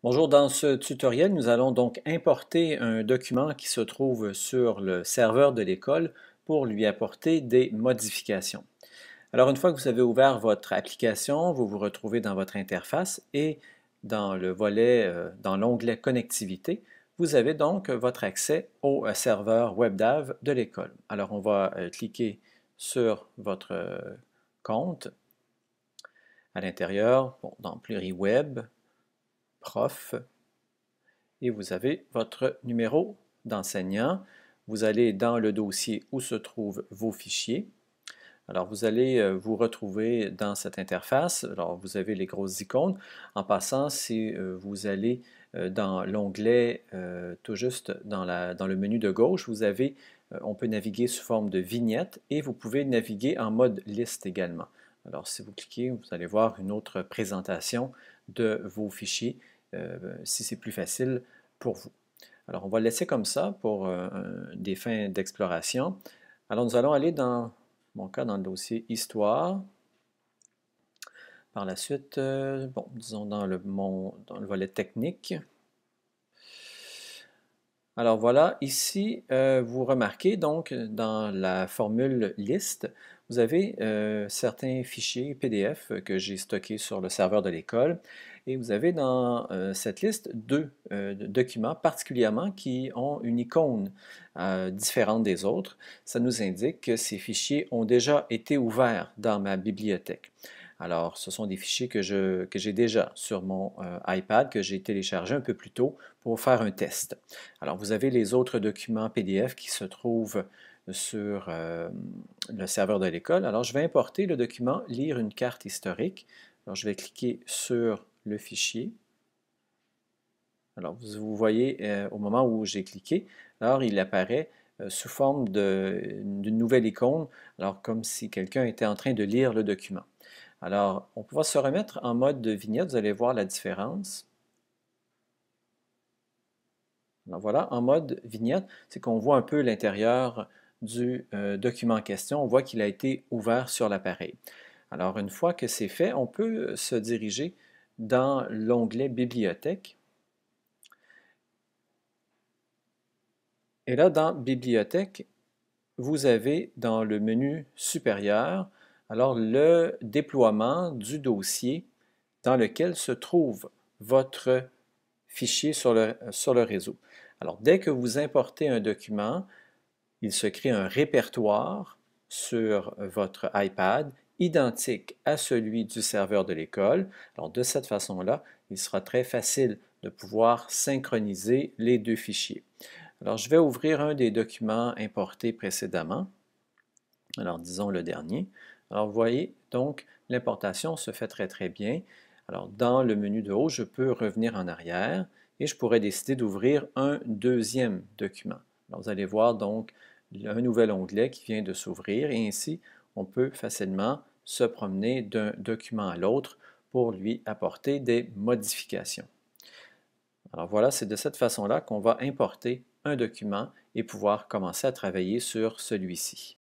Bonjour, dans ce tutoriel, nous allons donc importer un document qui se trouve sur le serveur de l'école pour lui apporter des modifications. Alors, une fois que vous avez ouvert votre application, vous vous retrouvez dans votre interface et dans le volet, dans l'onglet Connectivité, vous avez donc votre accès au serveur WebDAV de l'école. Alors, on va cliquer sur votre compte à l'intérieur, dans PluriWeb, Prof, et vous avez votre numéro d'enseignant. Vous allez dans le dossier où se trouvent vos fichiers. Alors, vous allez vous retrouver dans cette interface. Alors, vous avez les grosses icônes. En passant, si vous allez dans l'onglet tout juste dans le menu de gauche, vous avez, on peut naviguer sous forme de vignette et vous pouvez naviguer en mode liste également. Alors, si vous cliquez, vous allez voir une autre présentation de vos fichiers si c'est plus facile pour vous. Alors, on va le laisser comme ça pour des fins d'exploration. Alors, nous allons aller dans mon cas dans le dossier Histoire. Par la suite, bon, disons dans dans le volet technique. Alors voilà, ici, vous remarquez donc dans la formule liste, vous avez certains fichiers PDF que j'ai stockés sur le serveur de l'école et vous avez dans cette liste deux documents particulièrement qui ont une icône différente des autres. Ça nous indique que ces fichiers ont déjà été ouverts dans ma bibliothèque. Alors, ce sont des fichiers que j'ai déjà sur mon iPad, que j'ai téléchargé un peu plus tôt pour faire un test. Alors, vous avez les autres documents PDF qui se trouvent sur le serveur de l'école. Alors, je vais importer le document Lire une carte historique. Alors, je vais cliquer sur le fichier. Alors, vous voyez au moment où j'ai cliqué, alors il apparaît sous forme d'une nouvelle icône, alors comme si quelqu'un était en train de lire le document. Alors, on va se remettre en mode de vignette, vous allez voir la différence. Alors voilà, en mode vignette, c'est qu'on voit un peu l'intérieur du document en question, on voit qu'il a été ouvert sur l'appareil. Alors, une fois que c'est fait, on peut se diriger dans l'onglet Bibliothèque. Et là, dans Bibliothèque, vous avez dans le menu supérieur, alors le déploiement du dossier dans lequel se trouve votre fichier sur le réseau. Alors, dès que vous importez un document, il se crée un répertoire sur votre iPad identique à celui du serveur de l'école. Alors, de cette façon-là, il sera très facile de pouvoir synchroniser les deux fichiers. Alors, je vais ouvrir un des documents importés précédemment. Alors, disons le dernier. Alors, vous voyez, donc, l'importation se fait très bien. Alors, dans le menu de haut, je peux revenir en arrière et je pourrais décider d'ouvrir un deuxième document. Alors, vous allez voir donc un nouvel onglet qui vient de s'ouvrir et ainsi, on peut facilement se promener d'un document à l'autre pour lui apporter des modifications. Alors voilà, c'est de cette façon-là qu'on va importer un document et pouvoir commencer à travailler sur celui-ci.